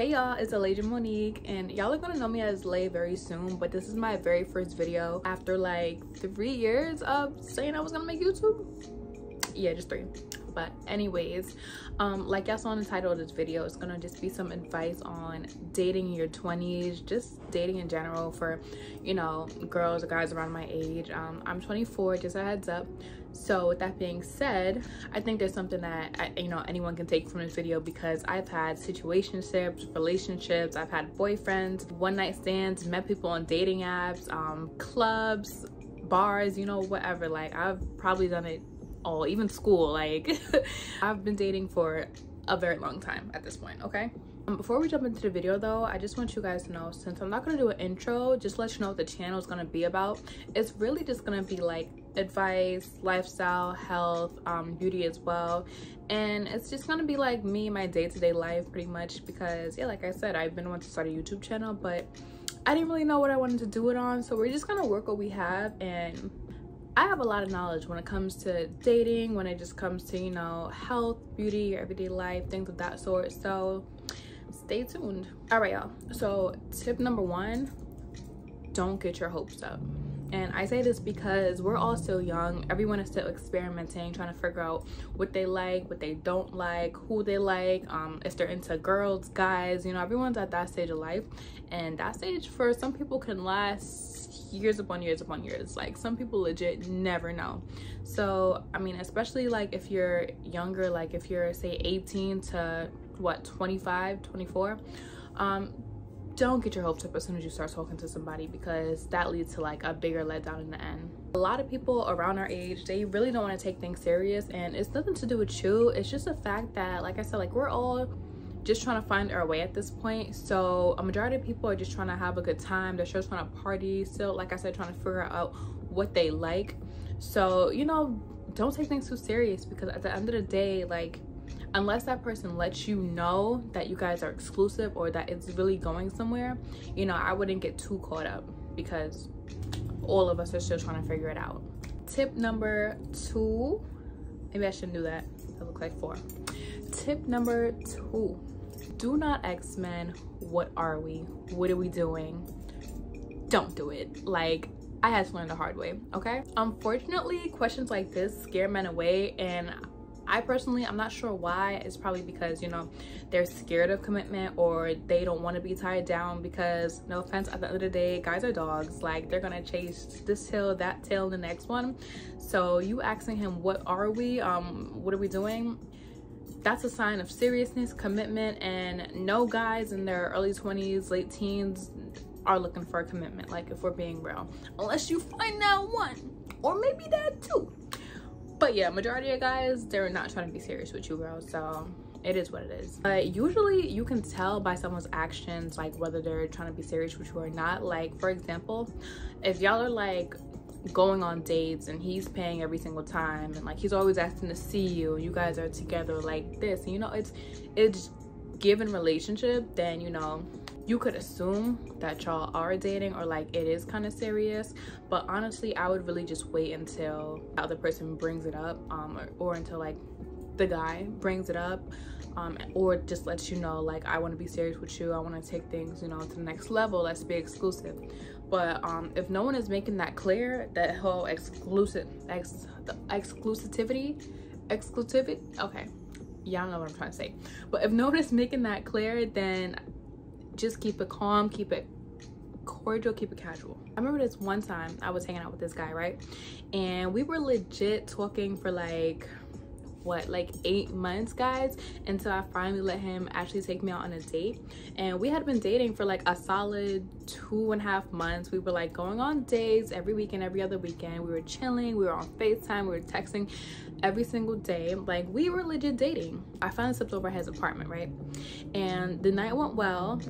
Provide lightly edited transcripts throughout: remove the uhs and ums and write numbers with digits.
Hey y'all, it's Elijah Monique, and y'all are gonna know me as Lay very soon, but this is my very first video after like 3 years of saying I was gonna make YouTube. Yeah, just 3. But anyways, like y'all saw in the title of this video, it's gonna just be some advice on dating in your 20s, just dating in general for, you know, girls or guys around my age. I'm 24, just a heads up. So with that being said, I think there's something that anyone can take from this video, because I've had situationships, relationships, I've had boyfriends, one night stands, met people on dating apps, clubs, bars, you know, whatever. Like, I've probably done it all, even school. Like I've been dating for a very long time at this point. Okay, before we jump into the video though, I just want you guys to know, since I'm not going to do an intro, just let you know what the channel is going to be about. It's really just going to be like advice, lifestyle, health, beauty as well, and it's just going to be like me, my day-to-day life pretty much, because yeah, like I said, I've been wanting to start a YouTube channel, but I didn't really know what I wanted to do it on, so we're just gonna work what we have. And I have a lot of knowledge when it comes to dating, when it just comes to, you know, health, beauty, your everyday life, things of that sort. So stay tuned. All right, y'all. So tip number 1, don't get your hopes up. And I say this because we're all still young. Everyone is still experimenting, trying to figure out what they like, what they don't like, who they like, if they're into girls, guys, you know, everyone's at that stage of life. And that stage for some people can last years upon years upon years. Like, some people legit never know. So I mean, especially like if you're younger, like if you're say 18 to what, 25, 24, don't get your hopes up as soon as you start talking to somebody, because that leads to like a bigger letdown in the end. A lot of people around our age, they really don't want to take things serious, and it's nothing to do with you. It's just a fact that, like I said, like we're all just trying to find our way at this point. So a majority of people are just trying to have a good time. They're just trying to party, still, like I said, trying to figure out what they like. So, you know, don't take things too serious, because at the end of the day, like, unless that person lets you know that you guys are exclusive or that it's really going somewhere, you know, I wouldn't get too caught up, because all of us are still trying to figure it out. Tip number 2, maybe I shouldn't do that, that looks like 4. Tip number 2, do not ask men, what are we? What are we doing? Don't do it. Like, I had to learn the hard way, okay? Unfortunately, questions like this scare men away, and I personally, I'm not sure why. It's probably because, you know, they're scared of commitment, or they don't want to be tied down, because, no offense, at the end of the day, guys are dogs. Like, they're gonna chase this hill, that tail, the next one. So you asking him, what are we? What are we doing? That's a sign of seriousness, commitment, and no guys in their early 20s, late teens are looking for a commitment, like, if we're being real. Unless you find that one, or maybe that too. But yeah, majority of guys, they're not trying to be serious with you, girls. So it is what it is. But usually you can tell by someone's actions, like whether they're trying to be serious with you or not. Like, for example, if y'all are like going on dates and he's paying every single time, and like he's always asking to see you, you guys are together like this, and you know, it's given relationship, then, you know, you could assume that y'all are dating, or like it is kind of serious. But honestly, I would really just wait until the other person brings it up, or until like the guy brings it up, or just lets you know, like, I want to be serious with you, I want to take things, you know, to the next level, let's be exclusive. But if no one is making that clear, that whole exclusivity, okay, y'all know what I'm trying to say. But if no one is making that clear, then just keep it calm, keep it cordial, keep it casual. I remember this one time I was hanging out with this guy, right? And we were legit talking for like, what, like 8 months, guys, until I finally let him actually take me out on a date. And we had been dating for like a solid 2.5 months. We were like going on dates every weekend, every other weekend. We were chilling, we were on FaceTime, we were texting every single day. Like, we were legit dating. I finally slept over at his apartment, right? And the night went well.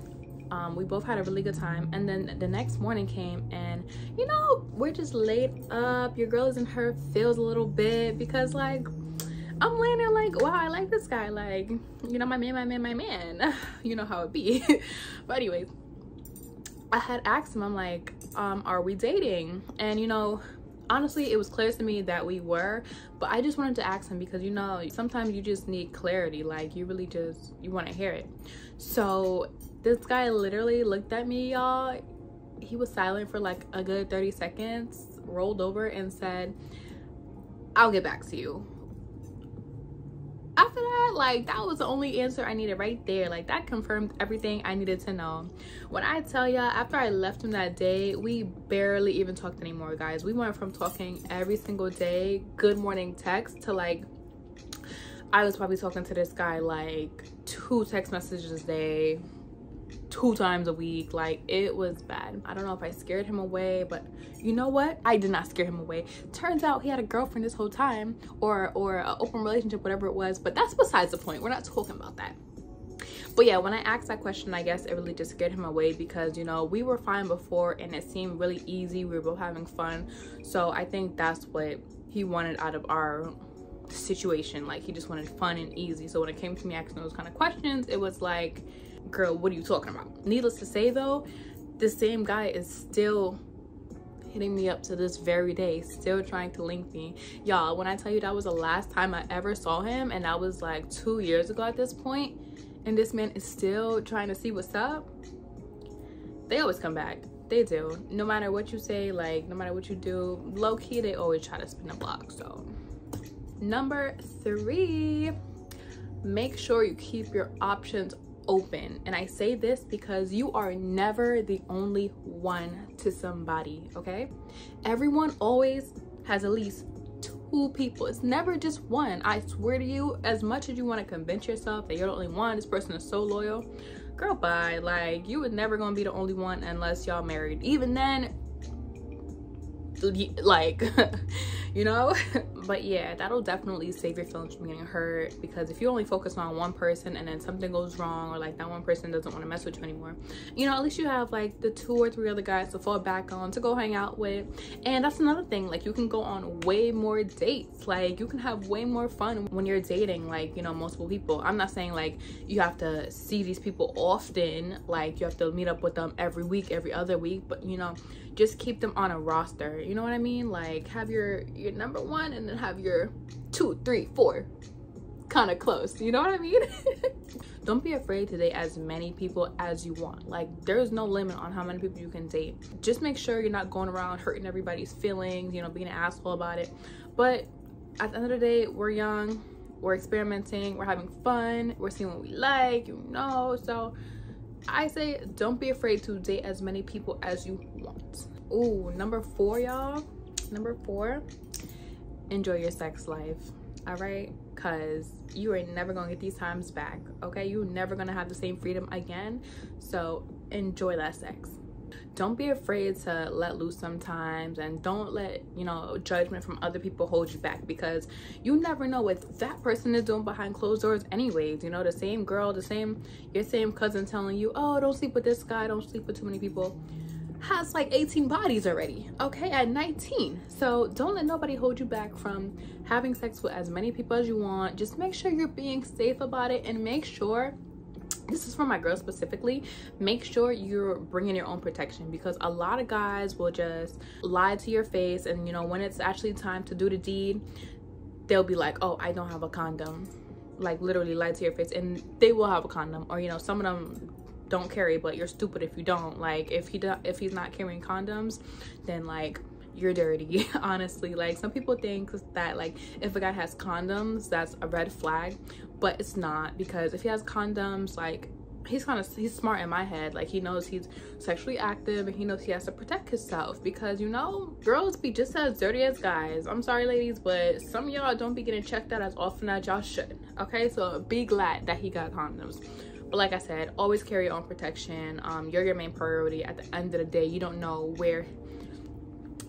We both had a really good time, and then the next morning came, and you know, we're just laid up. Your girl is in her feels a little bit, because like I'm laying there like, wow, I like this guy, like, you know, my man. You know how it be. But anyways, I had asked him, I'm like, are we dating? And you know, Honestly, it was clear to me that we were, but I just wanted to ask him because, you know, sometimes you just need clarity. Like, you really just, you want to hear it. So this guy literally looked at me, y'all. He was silent for like a good 30 seconds, rolled over and said, "I'll get back to you." After that, like, that was the only answer I needed right there. Like, that confirmed everything I needed to know. When I tell y'all, after I left him that day, we barely even talked anymore, guys. We went from talking every single day, good morning text, to like, I was probably talking to this guy like 2 text messages a day, 2 times a week. Like, it was bad. I don't know if I scared him away, but you know what? I did not scare him away. Turns out he had a girlfriend this whole time, or an open relationship, whatever it was, but that's besides the point. We're not talking about that. But yeah, when I asked that question, I guess it really just scared him away because, you know, we were fine before and it seemed really easy. We were both having fun. So I think that's what he wanted out of our situation. Like, he just wanted fun and easy. So when it came to me asking those kind of questions, it was like, girl, what are you talking about? Needless to say though, the same guy is still hitting me up to this very day, still trying to link me. Y'all, when I tell you that was the last time I ever saw him, and that was like 2 years ago at this point, and this man is still trying to see what's up, they always come back. They do. No matter what you say, like, no matter what you do, low-key, they always try to spin the block. So number 3, make sure you keep your options open. And I say this because you are never the only one to somebody, okay? Everyone always has at least 2 people. It's never just one. I swear to you, as much as you want to convince yourself that you're the only one, this person is so loyal, girl, bye. Like, you were never gonna be the only one unless y'all married. Even then, like, you know. But yeah, that'll definitely save your feelings from getting hurt, because if you only focus on one person and then something goes wrong, or like that one person doesn't want to mess with you anymore, you know, at least you have like the 2 or 3 other guys to fall back on, to go hang out with. And that's another thing, like, you can go on way more dates. Like, you can have way more fun when you're dating, like, you know, multiple people. I'm not saying like you have to see these people often, like you have to meet up with them every week, every other week, but you know, just keep them on a roster. You know what I mean? Like, have your number 1 and then have your 2, 3, 4 kind of close. You know what I mean? Don't be afraid to date as many people as you want. Like, there's no limit on how many people you can date. Just make sure you're not going around hurting everybody's feelings, you know, being an asshole about it. But at the end of the day, we're young, we're experimenting, we're having fun, we're seeing what we like, you know. So I say, don't be afraid to date as many people as you want. Ooh, number 4, y'all. Number 4, enjoy your sex life. All right? Because you are never gonna get these times back, okay? You're never gonna have the same freedom again. So enjoy that sex. Don't be afraid to let loose sometimes, and don't let, you know, judgment from other people hold you back, because you never know what that person is doing behind closed doors anyways. You know, the same girl, your same cousin telling you, oh, don't sleep with this guy, don't sleep with too many people, has like 18 bodies already, okay, at 19. So don't let nobody hold you back from having sex with as many people as you want. Just make sure you're being safe about it, and make sure, this is for my girls specifically, make sure you're bringing your own protection, because a lot of guys will just lie to your face, and you know, when it's actually time to do the deed, they'll be like, oh, I don't have a condom. Like, literally lie to your face, and they will have a condom. Or, you know, some of them don't carry, but you're stupid if you don't. Like, if he's not carrying condoms, then like, you're dirty. Honestly, like, some people think that like if a guy has condoms, that's a red flag, but it's not, because if he has condoms, like, he's smart in my head. Like, he knows he's sexually active, and he knows he has to protect himself, because, you know, girls be just as dirty as guys. I'm sorry, ladies, but some of y'all don't be getting checked out as often as y'all should, okay? So be glad that he got condoms. But like I said, always carry your own protection. You're your main priority. At the end of the day, you don't know where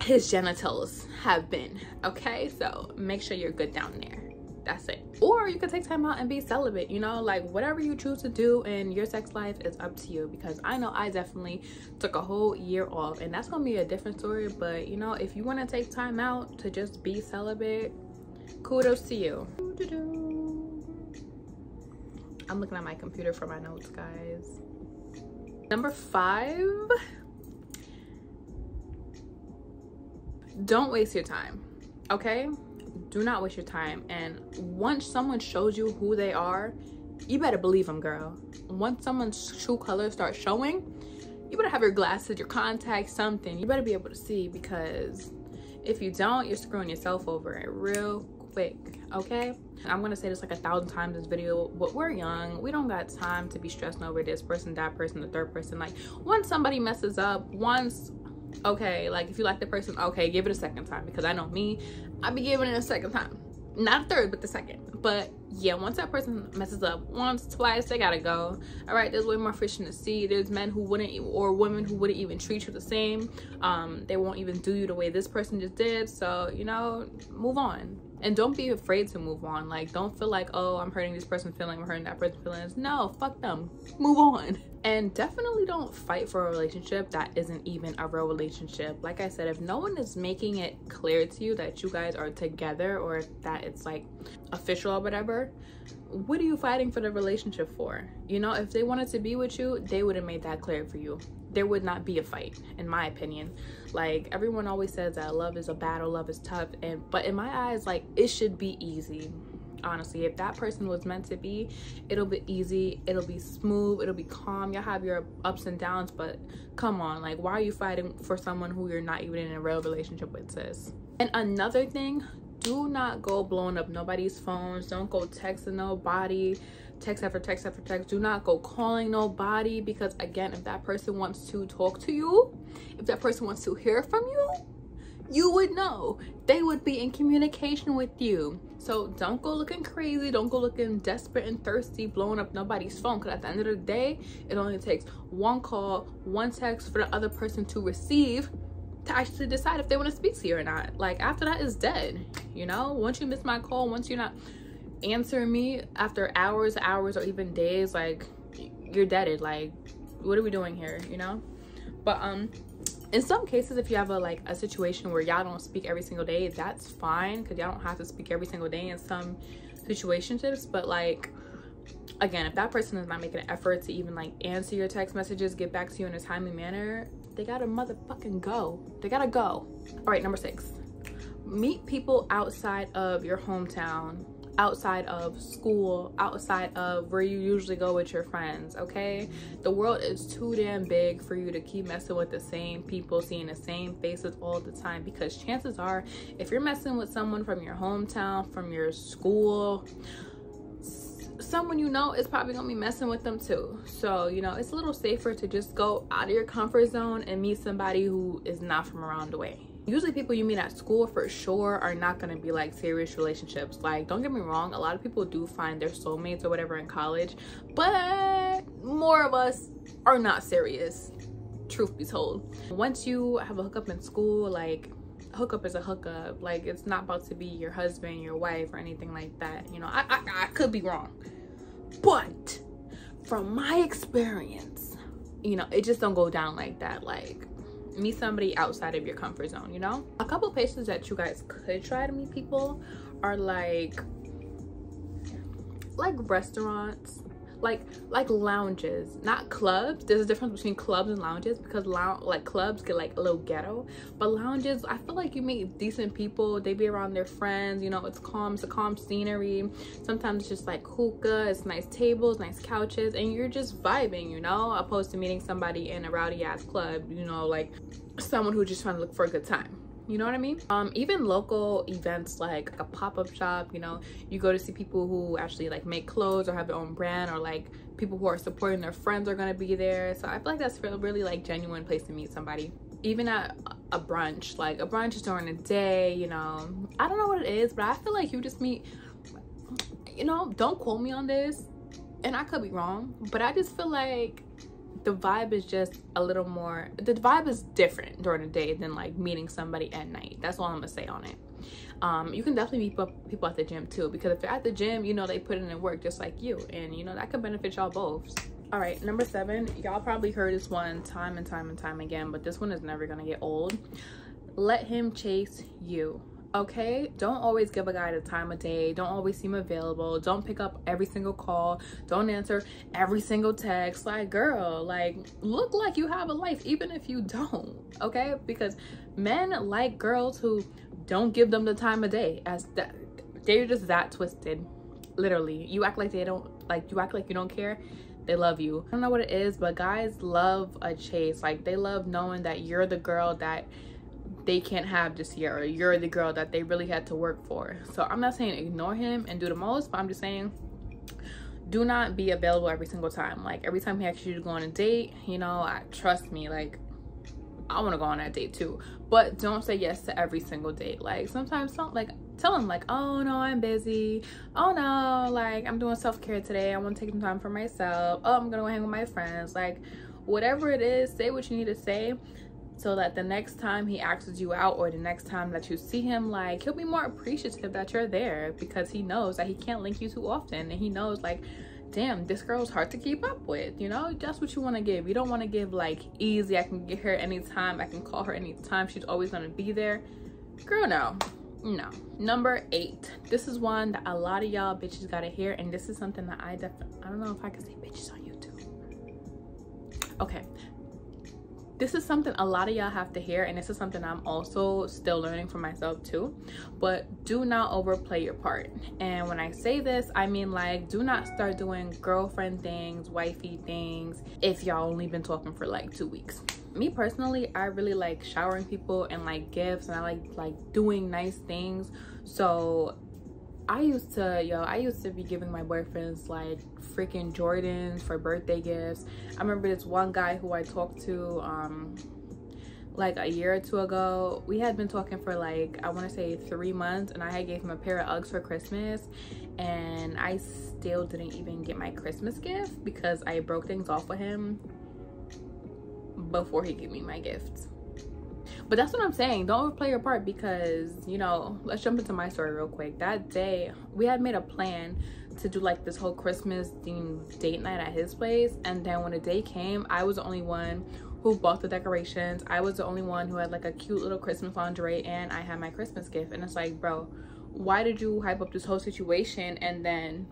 his genitals have been, okay? So make sure you're good down there. That's it. Or you could take time out and be celibate, you know, like, whatever you choose to do in your sex life is up to you, because I know I definitely took a whole year off, and that's gonna be a different story. But you know, if you want to take time out to just be celibate, kudos to you. I'm looking at my computer for my notes, guys. Number 5, don't waste your time, okay? Do not waste your time. And once someone shows you who they are, you better believe them, girl. Once someone's true colors start showing, you better have your glasses, your contacts, something. You better be able to see, because if you don't, you're screwing yourself over real quick, okay? I'm gonna say this like 1,000 times in this video, but we're young. We don't got time to be stressing over this person, that person, the third person. Like, once somebody messes up once, okay, like if you like the person, okay, give it a second time, because I know me, I'd be giving it a second time. Not a third, but the second. But yeah, once that person messes up once, twice, they gotta go. All right, there's way more fish in the sea. There's men who wouldn't, or women who wouldn't even treat you the same. They won't even do you the way this person just did. So, you know, move on. And don't be afraid to move on. Like, don't feel like, oh, I'm hurting this person's feeling, I'm hurting that person's feelings. No, fuck them. Move on. And definitely don't fight for a relationship that isn't even a real relationship. Like I said, if no one is making it clear to you that you guys are together, or that it's like official or whatever, what are you fighting for the relationship for? You know, if they wanted to be with you, they would have made that clear for you. There would not be a fight, in my opinion. Like, everyone always says that love is a battle, love is tough, but in my eyes, like, it should be easy. Honestly, if that person was meant to be, it'll be easy, it'll be smooth, it'll be calm. You'll have your ups and downs, but come on, like, why are you fighting for someone who you're not even in a real relationship with, sis? And another thing, do not go blowing up nobody's phones. Don't go texting nobody, text after text after text. Do not go calling nobody, because again, if that person wants to talk to you, if that person wants to hear from you, you would know. They would be in communication with you. So don't go looking crazy, don't go looking desperate and thirsty blowing up nobody's phone, because at the end of the day, it only takes one call, one text for the other person to receive to actually decide if they want to speak to you or not. Like, after that is dead, you know? Once you miss my call, once you're not answering me after hours or even days, like, you're deaded. Like, what are we doing here, you know? But in some cases, if you have a situation where y'all don't speak every single day, that's fine, because y'all don't have to speak every single day in some situationships. But like, again, if that person is not making an effort to even like answer your text messages, get back to you in a timely manner, they gotta motherfucking go. They gotta go. All right, number 6, meet people outside of your hometown, outside of school, outside of where you usually go with your friends, okay? The world is too damn big for you to keep messing with the same people, seeing the same faces all the time, because chances are, if you're messing with someone from your hometown, from your school, someone you know is probably gonna be messing with them too. So, you know, it's a little safer to just go out of your comfort zone and meet somebody who is not from around the way. Usually people you meet at school for sure are not going to be like serious relationships. Like, don't get me wrong, a lot of people do find their soulmates or whatever in college, but more of us are not serious, truth be told. Once you have a hookup in school, like, hookup is a hookup. Like, it's not about to be your husband, your wife, or anything like that. You know, I could be wrong, but from my experience, you know, it just don't go down like that. Like, meet somebody outside of your comfort zone, you know? A couple places that you guys could try to meet people are like restaurants, like lounges, not clubs. There's a difference between clubs and lounges, because like clubs get like a little ghetto, but lounges, I feel like you meet decent people. They be around their friends, you know, it's calm, it's a calm scenery. Sometimes it's just like hookah, it's nice tables, nice couches, and you're just vibing, you know, opposed to meeting somebody in a rowdy ass club, you know, like someone who's just trying to look for a good time. You know what I mean? Even local events like a pop-up shop, you know, you go to see people who actually like make clothes or have their own brand, or like people who are supporting their friends are gonna be there. So I feel like that's a really like genuine place to meet somebody. Even at a brunch, like a brunch is during the day, you know, I don't know what it is, but I feel like you just meet, you know, don't quote me on this, and I could be wrong, but I just feel like the vibe is just a little more, the vibe is different during the day than like meeting somebody at night. That's all I'm gonna say on it. You can definitely meet people at the gym too, because if they're at the gym, you know, they put in the work just like you, and you know, that could benefit y'all both. All right, number 7, y'all probably heard this one time and time and time again, but this one is never gonna get old. Let him chase you. okay? Don't always give a guy the time of day. Don't always seem available. Don't pick up every single call. Don't answer every single text. Like, girl, like, look like you have a life, even if you don't, okay? Because men like girls who don't give them the time of day. As that, they're just that twisted. Literally, you act like they don't, like, you act like you don't care, they love you. I don't know what it is, but guys love a chase. Like, they love knowing that you're the girl that they can't have this year, or you're the girl that they really had to work for. So I'm not saying ignore him and do the most, but I'm just saying do not be available every single time. Like, every time he asks you to go on a date, you know, trust me, like, I want to go on that date too, but don't say yes to every single date. Like, sometimes don't, like, tell him like, oh no, I'm busy, oh no, like, I'm doing self-care today, I want to take some time for myself, oh, I'm gonna go hang with my friends. Like, whatever it is, say what you need to say, so that the next time he asks you out, or the next time that you see him, like, he'll be more appreciative that you're there, because he knows that he can't link you too often, and he knows, like, damn, this girl's hard to keep up with, you know? That's what you want to give. You don't want to give like easy, I can get her anytime, I can call her anytime, she's always going to be there. Girl, no. Number 8, this is one that a lot of y'all bitches gotta hear, and this is something that I don't know if I can say bitches on YouTube. Okay, this is something a lot of y'all have to hear, and this is something I'm also still learning for myself too. But do not overplay your part. And when I say this, I mean, like, do not start doing girlfriend things, wifey things, if y'all only been talking for like 2 weeks. Me personally, I really like showering people and like gifts, and I like doing nice things. So I used to be giving my boyfriends like freaking Jordans for birthday gifts. I remember this one guy who I talked to like a year or 2 ago. We had been talking for like, I want to say 3 months, and I had gave him a pair of Uggs for Christmas, and I still didn't even get my Christmas gift because I broke things off with him before he gave me my gifts. But that's what I'm saying, don't overplay your part, because, you know, let's jump into my story real quick. That day we had made a plan to do like this whole Christmas themed date night at his place, and then when the day came, I was the only one who bought the decorations. I was the only one who had like a cute little Christmas lingerie, and I had my Christmas gift. And it's like, bro, why did you hype up this whole situation, and then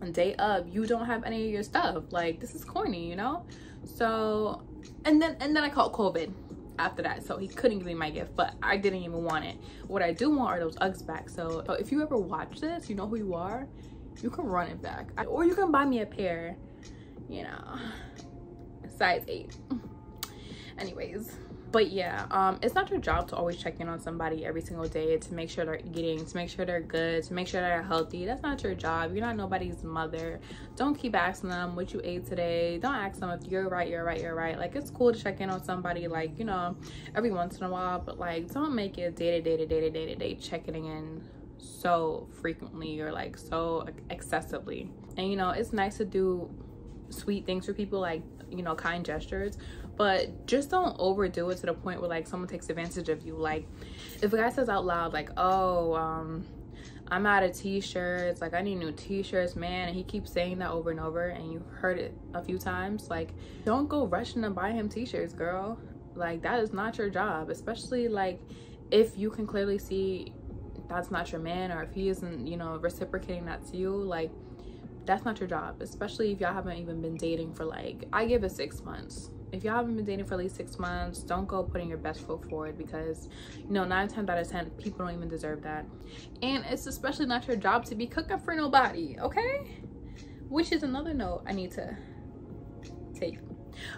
on day of you don't have any of your stuff? Like, this is corny, you know? So and then I caught COVID after that, so he couldn't give me my gift, but I didn't even want it. What I do want are those Uggs back. So if you ever watch this, you know who you are, you can run it back, or you can buy me a pair, you know, size 8. Anyways, but yeah, it's not your job to always check in on somebody every single day to make sure they're eating, to make sure they're good, to make sure they're healthy. That's not your job. You're not nobody's mother. Don't keep asking them what you ate today. Don't ask them if you're right. Like, it's cool to check in on somebody, like, you know, every once in a while, but like, don't make it day-to-day checking in so frequently or like so excessively. And you know, it's nice to do sweet things for people, like, you know, kind gestures, but just don't overdo it to the point where like someone takes advantage of you. Like, if a guy says out loud like, oh, I'm out of t-shirts, like, I need new t-shirts, man, and he keeps saying that over and over, and you've heard it a few times, like, don't go rushing to buy him t-shirts, girl. Like, that is not your job, especially like if you can clearly see that's not your man, or if he isn't, you know, reciprocating that to you. Like, that's not your job, especially if y'all haven't even been dating for like, I give it 6 months. If y'all haven't been dating for at least 6 months, don't go putting your best foot forward, because, you know, 9 times out of 10 people don't even deserve that. And it's especially not your job to be cooking for nobody, okay? Which is another note I need to take.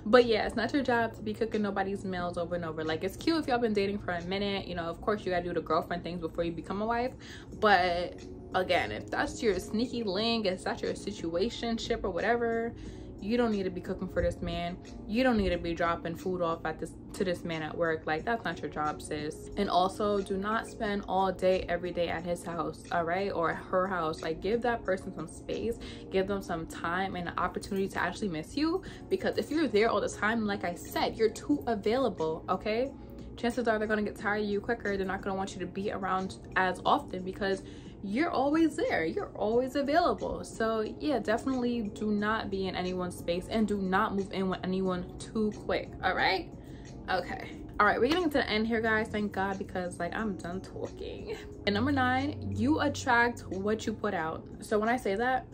But yeah, it's not your job to be cooking nobody's meals over and over. Like, it's cute if y'all been dating for a minute, you know, of course you gotta do the girlfriend things before you become a wife, but again, if that's your sneaky link, if that's your situationship or whatever, you don't need to be cooking for this man. You don't need to be dropping food off at to this man at work. Like, that's not your job, sis. And also, do not spend all day every day at his house, all right, or her house. Like, give that person some space, give them some time and an opportunity to actually miss you, because if you're there all the time, like I said, you're too available, okay? Chances are they're gonna get tired of you quicker. They're not gonna want you to be around as often because you're always there, you're always available. So yeah, definitely do not be in anyone's space, and do not move in with anyone too quick, all right? Okay, All right, we're getting to the end here, guys. Thank God, because like I'm done talking. And number 9, you attract what you put out. So when I say that,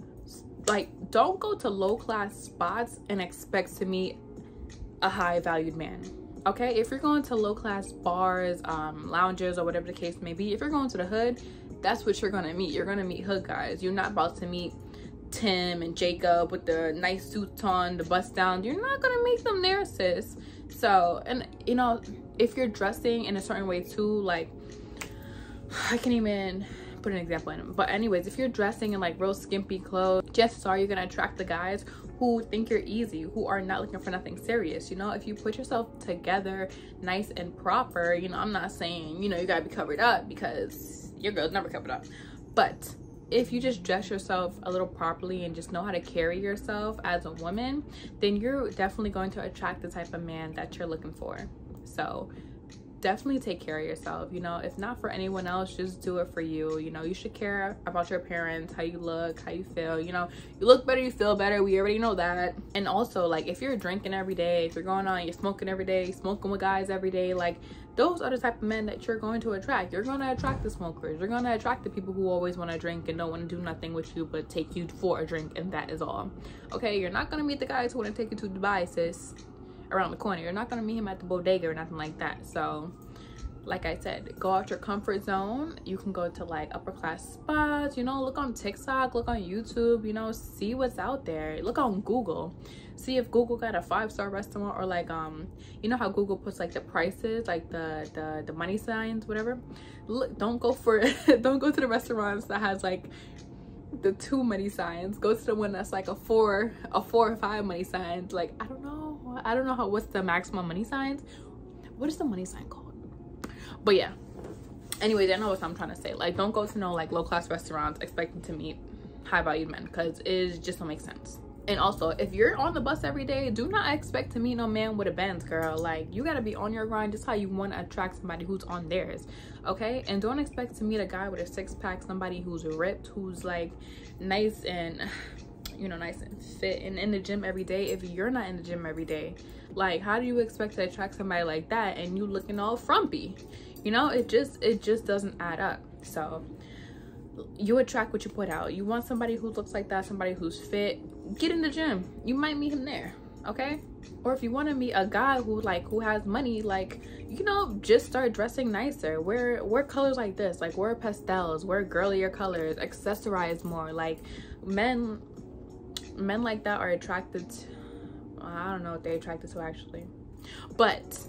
like, don't go to low class spots and expect to meet a high valued man. Okay, if you're going to low class bars, lounges, or whatever the case may be, if you're going to the hood, that's what you're gonna meet. You're gonna meet hood guys. You're not about to meet Tim and Jacob with the nice suits on, the bust down. You're not gonna meet them there, sis. So, and you know, if you're dressing in a certain way too, like, I can't even put an example in them, but anyways, if you're dressing in like real skimpy clothes, chances are you're gonna attract the guys who think you're easy, who are not looking for nothing serious. You know, if you put yourself together nice and proper, you know, I'm not saying, you know, you gotta be covered up, because your girl's never covered up, but if you just dress yourself a little properly and just know how to carry yourself as a woman, then you're definitely going to attract the type of man that you're looking for. So definitely take care of yourself. You know, if not for anyone else, just do it for you. You know, you should care about your appearance, how you look, how you feel. You know, you look better, you feel better. We already know that. And also, like, if you're drinking every day, if you're going on, you're smoking every day, smoking with guys every day, like, those are the type of men that you're going to attract. You're going to attract the smokers. You're going to attract the people who always want to drink and don't want to do nothing with you but take you for a drink, and that is all. Okay, you're not going to meet the guys who want to take you to Dubai, sis, around the corner. You're not going to meet him at the bodega or nothing like that. So like I said, go out your comfort zone. You can go to like upper class spots, you know, look on TikTok, look on YouTube, you know, see what's out there. Look on Google, see if Google got a 5-star restaurant, or like you know how Google puts like the prices, like the money signs, whatever. Look, don't go for don't go to the restaurants that has like the 2 money signs. Go to the one that's like a 4 or 5 money signs. Like, I don't know how, what's the maximum money signs, what is the money sign called? But yeah, anyways, I know what I'm trying to say. Like, don't go to no like low class restaurants expecting to meet high valued men, because it just don't make sense. And also, if you're on the bus every day, do not expect to meet no man with a Benz, girl. Like, you gotta be on your grind just how you want to attract somebody who's on theirs, okay? And don't expect to meet a guy with a 6-pack, somebody who's ripped, who's like nice and, you know, nice and fit and in the gym every day, if you're not in the gym every day. Like, how do you expect to attract somebody like that and you looking all frumpy? You know, it just doesn't add up. So you attract what you put out. You want somebody who looks like that, somebody who's fit, get in the gym. You might meet him there, okay? Or if you want to meet a guy who has money, like, you know, just start dressing nicer. Wear colors like this, like wear pastels, wear girlier colors, accessorize more. Like, men like that are attracted to, I don't know what they're attracted to actually, but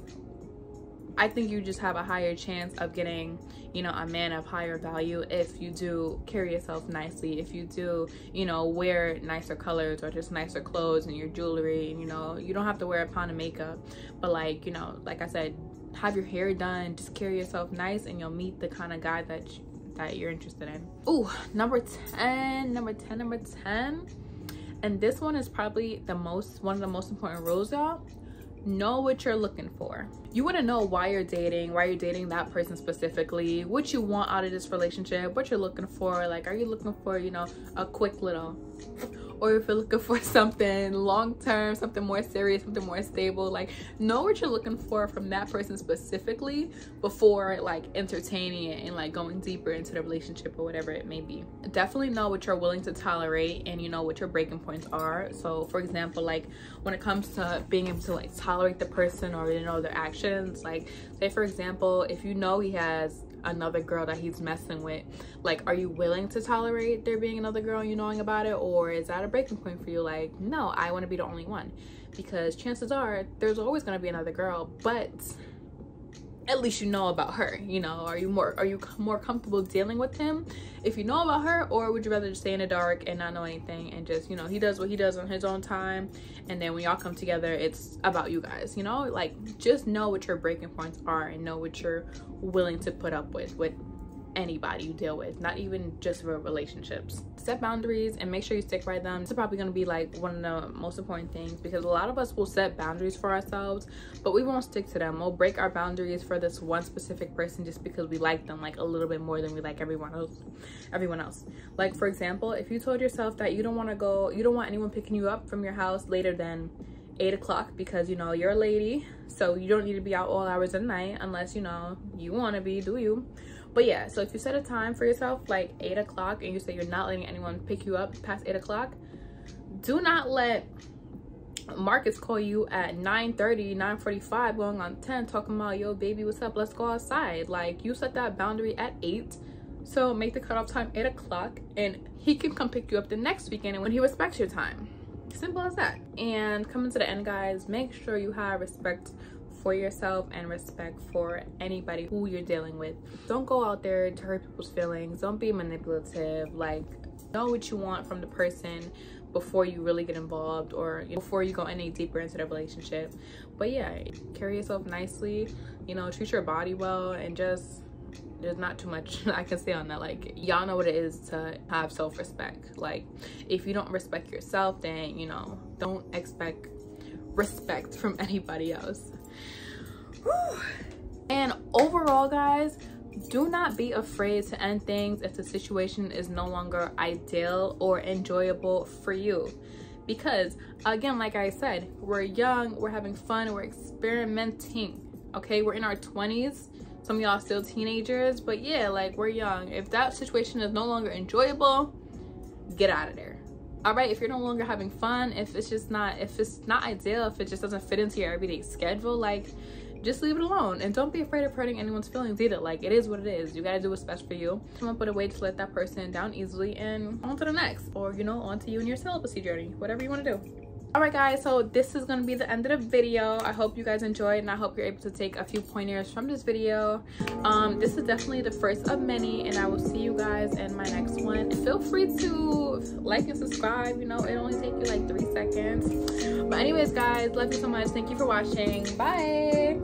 I think you just have a higher chance of getting, you know, a man of higher value if you do carry yourself nicely, if you do, you know, wear nicer colors or just nicer clothes and your jewelry. And, you know, you don't have to wear a pound of makeup, but like, you know, like I said, have your hair done, just carry yourself nice, and you'll meet the kind of guy that you're interested in. Ooh, number 10. And this one is probably one of the most important rules, y'all. Know what you're looking for. You want to know why you're dating that person specifically, what you want out of this relationship, what you're looking for. Like, are you looking for, you know, a quick little, or if you're looking for something long-term, something more serious, something more stable. Like, know what you're looking for from that person specifically before like entertaining it and like going deeper into the relationship or whatever it may be. Definitely know what you're willing to tolerate, and you know what your breaking points are. So for example, like when it comes to being able to like tolerate the person, or you know, their actions, like say for example, if you know he has another girl that he's messing with, like, are you willing to tolerate there being another girl and you knowing about it? Or is that a breaking point for you? Like, no, I want to be the only one, because chances are there's always going to be another girl, but at least you know about her. You know, are you more comfortable dealing with him if you know about her, or would you rather just stay in the dark and not know anything and just, you know, he does what he does on his own time, and then when y'all come together it's about you guys? You know, like, just know what your breaking points are and know what you're willing to put up with anybody you deal with, not even just for relationships. Set boundaries and make sure you stick by them. This is probably going to be like one of the most important things, because a lot of us will set boundaries for ourselves but we won't stick to them. We'll break our boundaries for this one specific person just because we like them like a little bit more than we like everyone else. Like, for example, if you told yourself that you don't want anyone picking you up from your house later than 8 o'clock because, you know, you're a lady, so you don't need to be out all hours of the night unless, you know, you want to be, do you? But yeah, so if you set a time for yourself like 8 o'clock and you say you're not letting anyone pick you up past 8 o'clock, do not let Marcus call you at 9:30, 9:45, going on 10, talking about, yo baby, what's up, let's go outside. Like, you set that boundary at 8, so make the cutoff time 8 o'clock, and he can come pick you up the next weekend and when he respects your time. Simple as that. And coming to the end, guys, make sure you have respect for yourself and respect for anybody who you're dealing with. Don't go out there to hurt people's feelings. Don't be manipulative. Like, know what you want from the person before you really get involved, or, you know, before you go any deeper into the relationship. But yeah, carry yourself nicely, you know, treat your body well, and just, there's not too much I can say on that. Like, y'all know what it is to have self-respect. Like, if you don't respect yourself, then, you know, don't expect respect from anybody else. Whew. And overall, guys, do not be afraid to end things if the situation is no longer ideal or enjoyable for you. Because, again, like I said, we're young, we're having fun, we're experimenting, okay? We're in our 20s. Some of y'all still teenagers, but yeah, like, we're young. If that situation is no longer enjoyable, get out of there. All right, if you're no longer having fun, if it's not ideal, if it just doesn't fit into your everyday schedule, like, just leave it alone. And don't be afraid of hurting anyone's feelings either. Like, it is what it is. You gotta do what's best for you. Come up with a way to let that person down easily and on to the next, or, you know, on to you and your celibacy journey, whatever you want to do. All right, guys, so this is going to be the end of the video. I hope you guys enjoyed, and I hope you're able to take a few pointers from this video. This is definitely the first of many, and I will see you guys in my next one. Feel free to like and subscribe. You know, it only takes you like 3 seconds. But anyways, guys, love you so much. Thank you for watching. Bye.